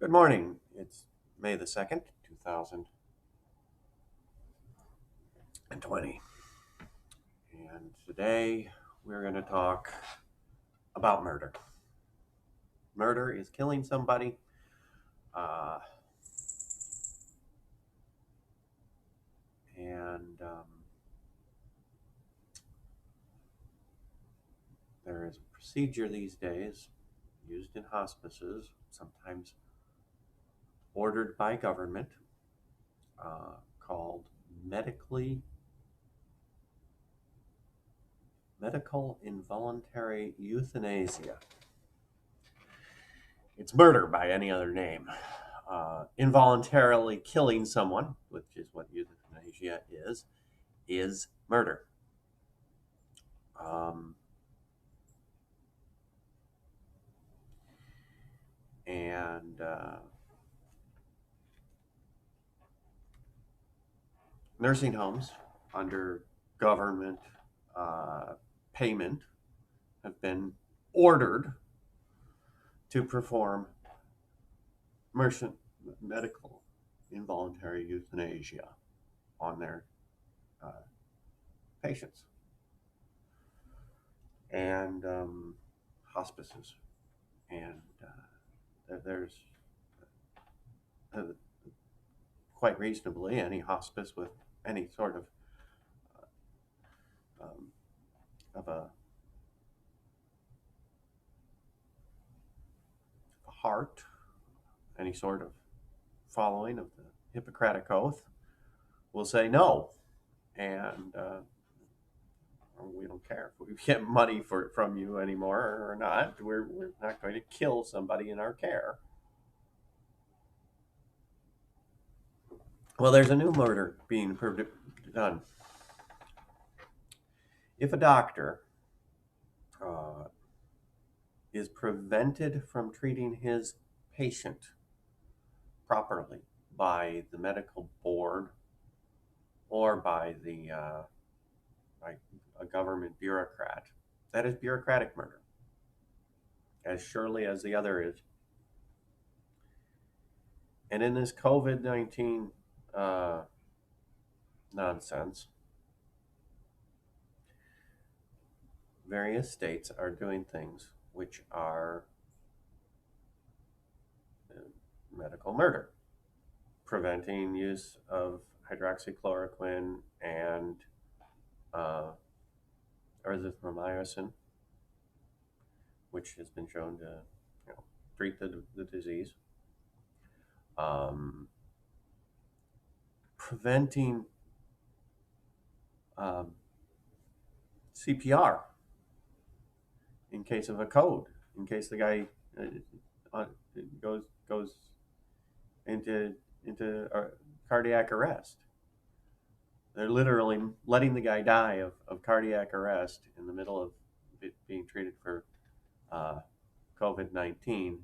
Good morning. It's May the 2nd, 2020. And today we're going to talk about murder. Murder is killing somebody. Uh, and there is a procedure these days used in hospices, sometimes ordered by government, called medical involuntary euthanasia. It's murder by any other name. Involuntarily killing someone, which is what euthanasia is murder. Um, and nursing homes under government uh, payment have been ordered to perform medical involuntary euthanasia on their uh, patients and hospices. And there's uh, quite reasonably any hospice with any sort um, of a heart, any sort of following of the Hippocratic Oath will say no. And we don't care if we get money from you anymore or not. We're not going to kill somebody in our care. Well, there's a new murder being done. If a doctor uh, is prevented from treating his patient properly by the medical board or by a government bureaucrat, that is bureaucratic murder, as surely as the other is. And in this COVID 19 uh, nonsense, various states are doing things which are medical murder, preventing use of hydroxychloroquine and uh, erythromycin, which has been shown to treat the disease. Preventing um, CPR in case of a code, in case the guy uh, goes into cardiac arrest. They're literally letting the guy die of cardiac arrest in the middle of being treated for uh, COVID 19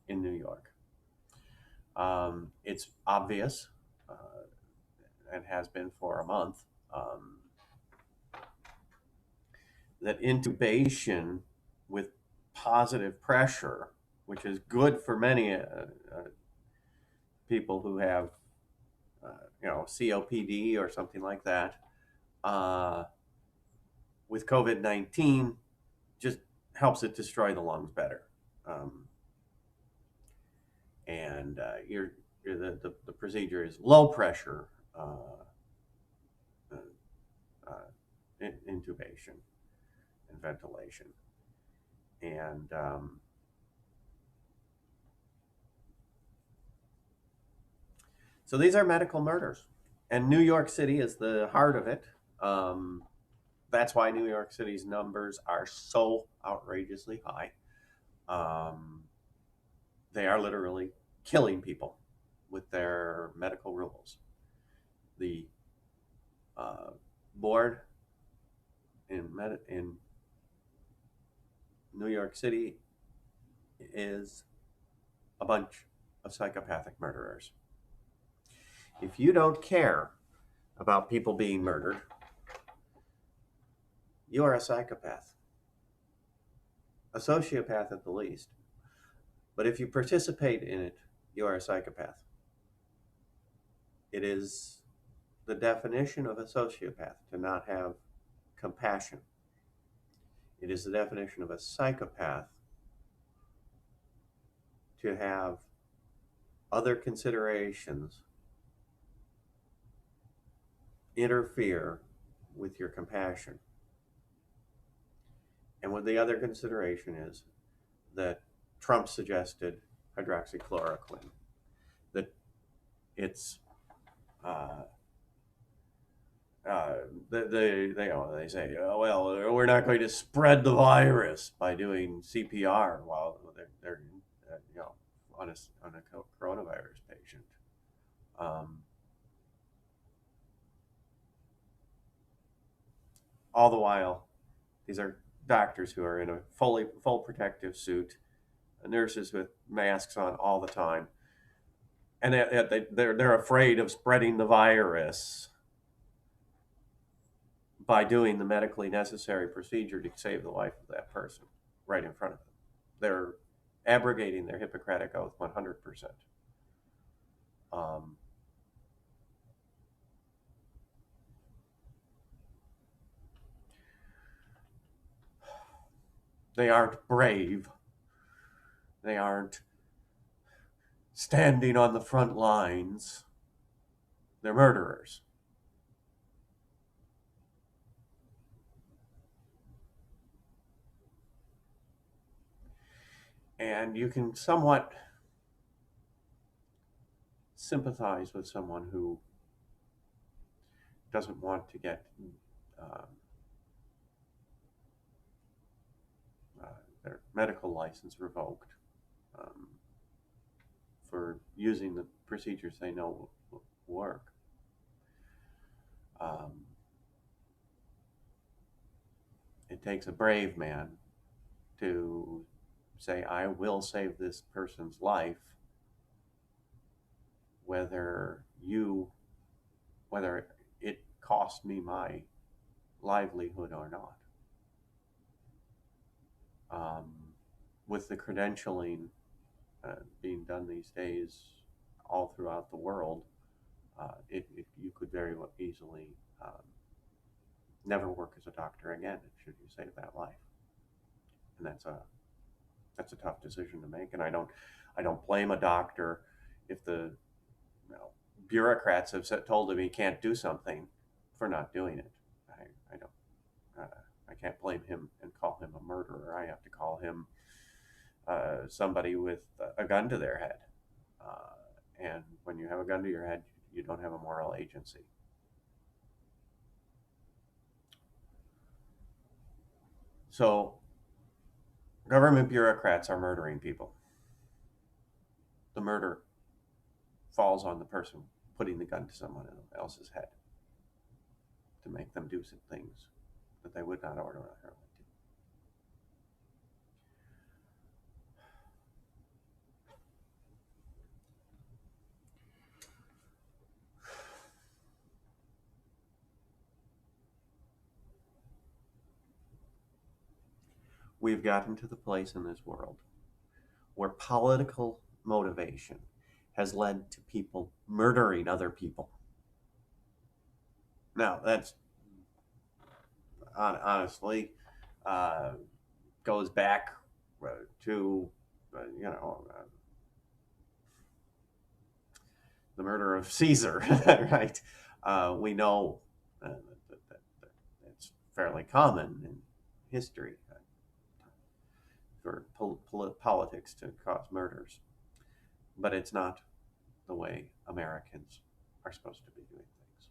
in New York. It's obvious, and has been for a month, that intubation with positive pressure, which is good for many people who have, COPD or something like that, uh, with COVID 19, just helps it destroy the lungs better. Um, and the procedure is low pressure uh, intubation and ventilation. And so these are medical murders. And New York City is the heart of it. That's why New York City's numbers are so outrageously high. Um, they are literally killing people with their medical rules. The uh, board in New York City is a bunch of psychopathic murderers. If you don't care about people being murdered, you are a psychopath, a sociopath at the least. But if you participate in it, you are a psychopath. It is the definition of a sociopath to not have compassion. It is the definition of a psychopath to have other considerations interfere with your compassion. And what the other consideration is that Trump suggested hydroxychloroquine, that it's uh, they say, oh, well, we're not going to spread the virus by doing CPR while they're on a coronavirus patient. Um, all the while, these are doctors who are in a full protective suit, nurses with masks on all the time, and they're afraid of spreading the virus by doing the medically necessary procedure to save the life of that person right in front of them. They're abrogating their Hippocratic oath 100%. Um, they aren't brave. They aren't standing on the front lines. They're murderers. And you can somewhat sympathize with someone who doesn't want to get uh, uh, their medical license revoked um, for using the procedures they know will work. Um, it takes a brave man to say, I will save this person's life, whether it costs me my livelihood or not. Um, with the credentialing being done these days all throughout the world, you could very easily never work as a doctor again should you save that life, and that's a tough decision to make. And I don't blame a doctor if the you know, bureaucrats have told him he can't do something for not doing it. I don't. I can't blame him and call him a murderer. I have to call him somebody with a gun to their head. And when you have a gun to your head, you don't have a moral agency. So, government bureaucrats are murdering people. The murder falls on the person putting the gun to someone else's head to make them do some things that they would not ordinarily do. We've gotten to the place in this world where political motivation has led to people murdering other people. Now, that's honestly uh, goes back to the murder of Caesar, right? We know that it's fairly common in history for politics to cause murders, but it's not the way Americans are supposed to be doing things.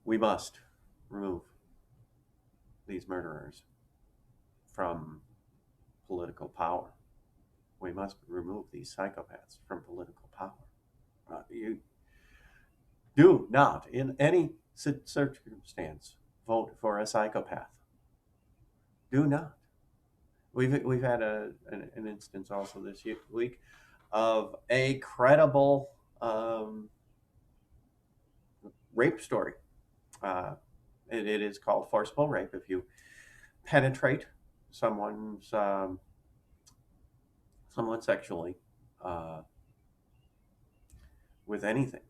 We must remove these murderers from political power. We must remove these psychopaths from political power. You do not, in any circumstance, vote for a psychopath. Do not. We've had an instance also this week of a credible rape story. It is called forcible rape. If you penetrate someone's someone sexually uh, with anything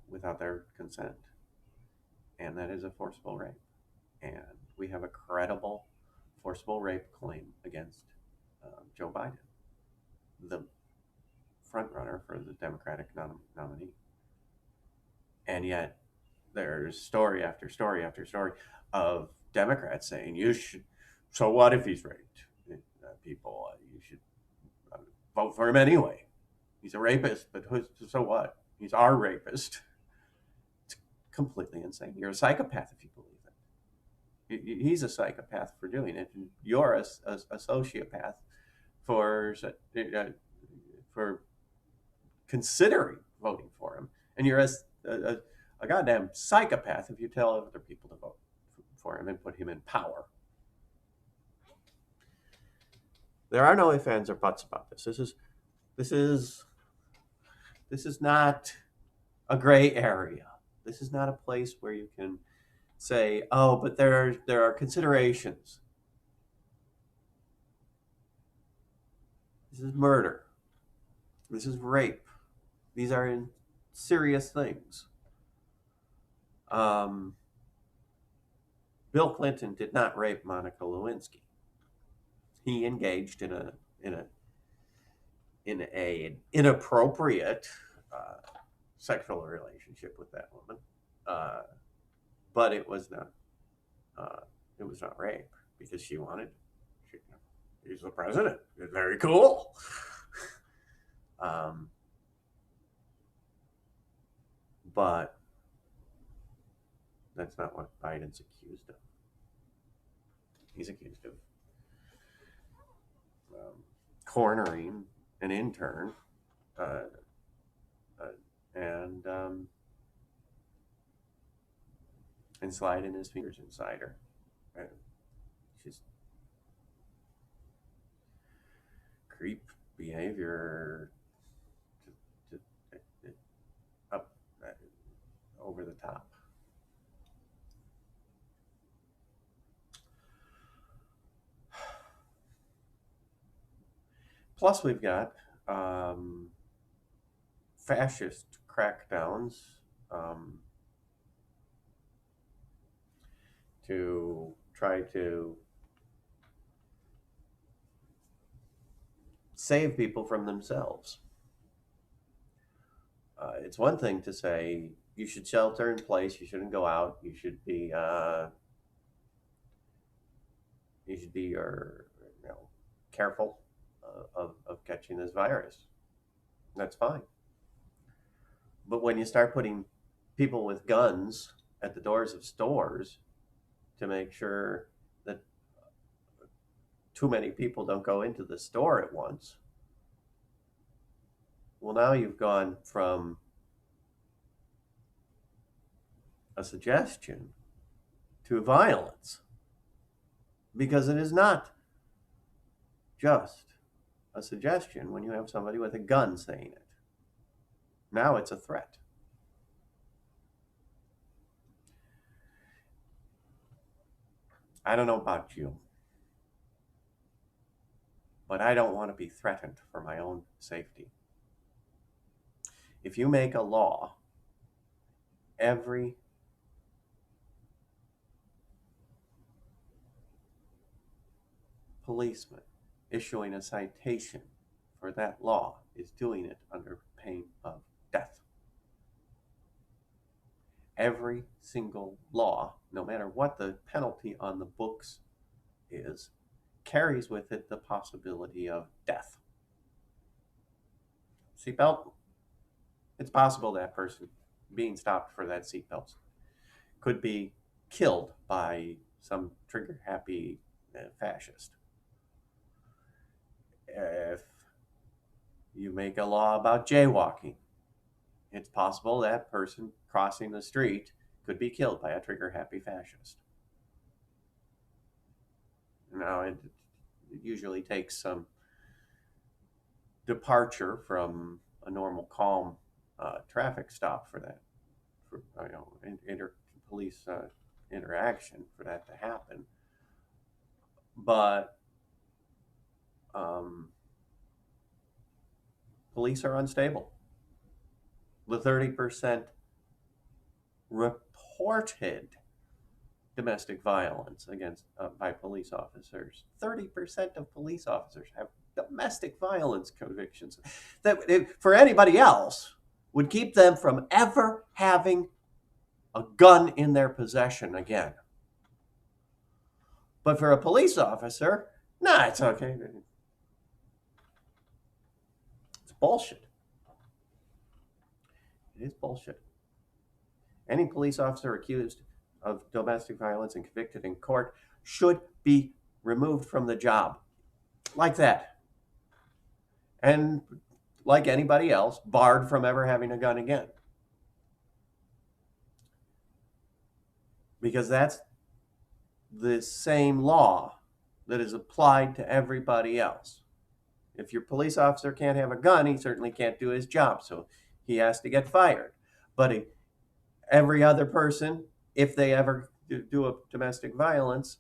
without their consent, and that is a forcible rape. And we have a credible forcible rape claim against Joe Biden, the front runner for the Democratic nominee. And yet, there's story after story after story of Democrats saying, "You should." So what if he's raped? People, you should vote for him anyway. He's a rapist, but so what? He's our rapist. It's completely insane. You're a psychopath if you believe it. He's a psychopath for doing it. You're a sociopath for for considering voting for him, and you're a goddamn psychopath if you tell other people to vote for him and put him in power. There are no ifs, ands, or buts about this. This is not a gray area. This is not a place where you can say, "Oh, but there are considerations." This is murder. This is rape. These are serious things. Bill Clinton did not rape Monica Lewinsky. He engaged in an inappropriate sexual relationship with that woman, but it was not rape because she wanted. He's the president. It's very cool. But that's not what Biden's accused of. He's accused of cornering an intern and sliding his fingers inside her. She's creep behavior up over the top. Plus, we've got fascist crackdowns to try to save people from themselves. It's one thing to say you should shelter in place, you shouldn't go out, you should be careful of catching this virus. That's fine. But when you start putting people with guns at the doors of stores to make sure that too many people don't go into the store at once, well, now you've gone from a suggestion to violence, because it is not just a suggestion when you have somebody with a gun saying it. Now it's a threat. I don't know about you, but I don't want to be threatened for my own safety. If you make a law, every policeman issuing a citation for that law is doing it under pain of death. Every single law, no matter what the penalty on the books is, carries with it the possibility of death. Seatbelt, it's possible that person being stopped for that seatbelt could be killed by some trigger-happy fascist. If you make a law about jaywalking, it's possible that person crossing the street could be killed by a trigger-happy fascist. Now, it usually takes some departure from a normal, calm traffic stop for that, for police interaction for that to happen. but police are unstable. The 30% reported domestic violence against by police officers. 30% of police officers have domestic violence convictions. That for anybody else would keep them from ever having a gun in their possession again. But for a police officer, nah, it's okay. It's bullshit. It is bullshit. Any police officer accused of domestic violence and convicted in court should be removed from the job. Like that. And like anybody else, barred from ever having a gun again. Because that's the same law that is applied to everybody else. If your police officer can't have a gun, he certainly can't do his job, so he has to get fired. But every other person, if they ever do a domestic violence,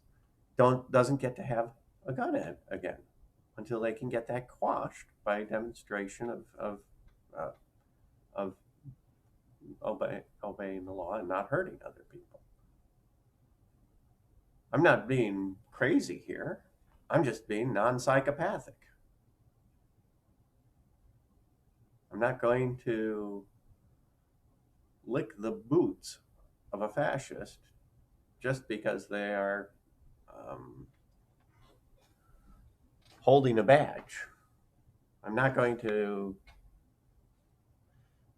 doesn't get to have a gun again until they can get that quashed by a demonstration of obeying the law and not hurting other people. I'm not being crazy here. I'm just being non-psychopathic. I'm not going to lick the boots of a fascist just because they are holding a badge. I'm not going to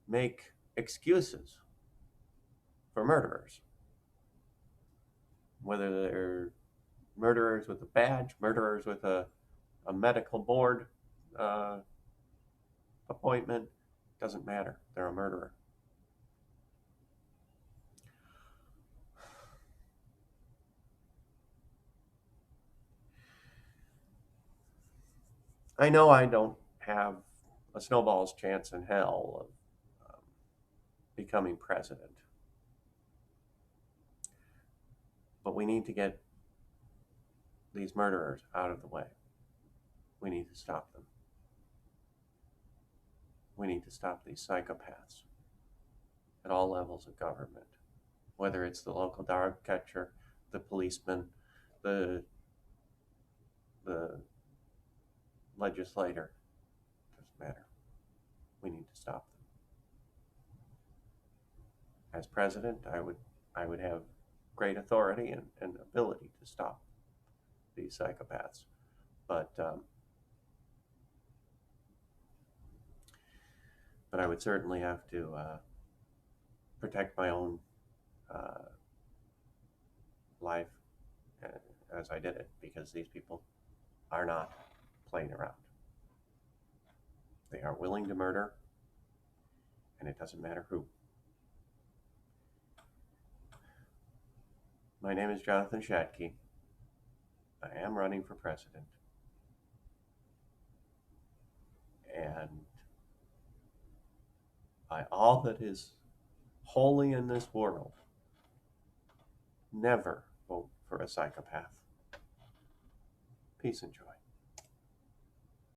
make excuses for murderers, whether they're murderers with a badge, murderers with a medical board appointment. Doesn't matter. They're a murderer. I know I don't have a snowball's chance in hell of becoming president, but we need to get these murderers out of the way. We need to stop them. We need to stop these psychopaths at all levels of government, whether it's the local dog catcher, the policeman, the legislator. Doesn't matter. We need to stop them. As president, I would have great authority and ability to stop these psychopaths, but I would certainly have to protect my own life as I did it, because these people are not playing around. They are willing to murder, and it doesn't matter who. My name is Jonathan Shatke. I am running for president. And by all that is holy in this world, never vote for a psychopath. Peace and joy.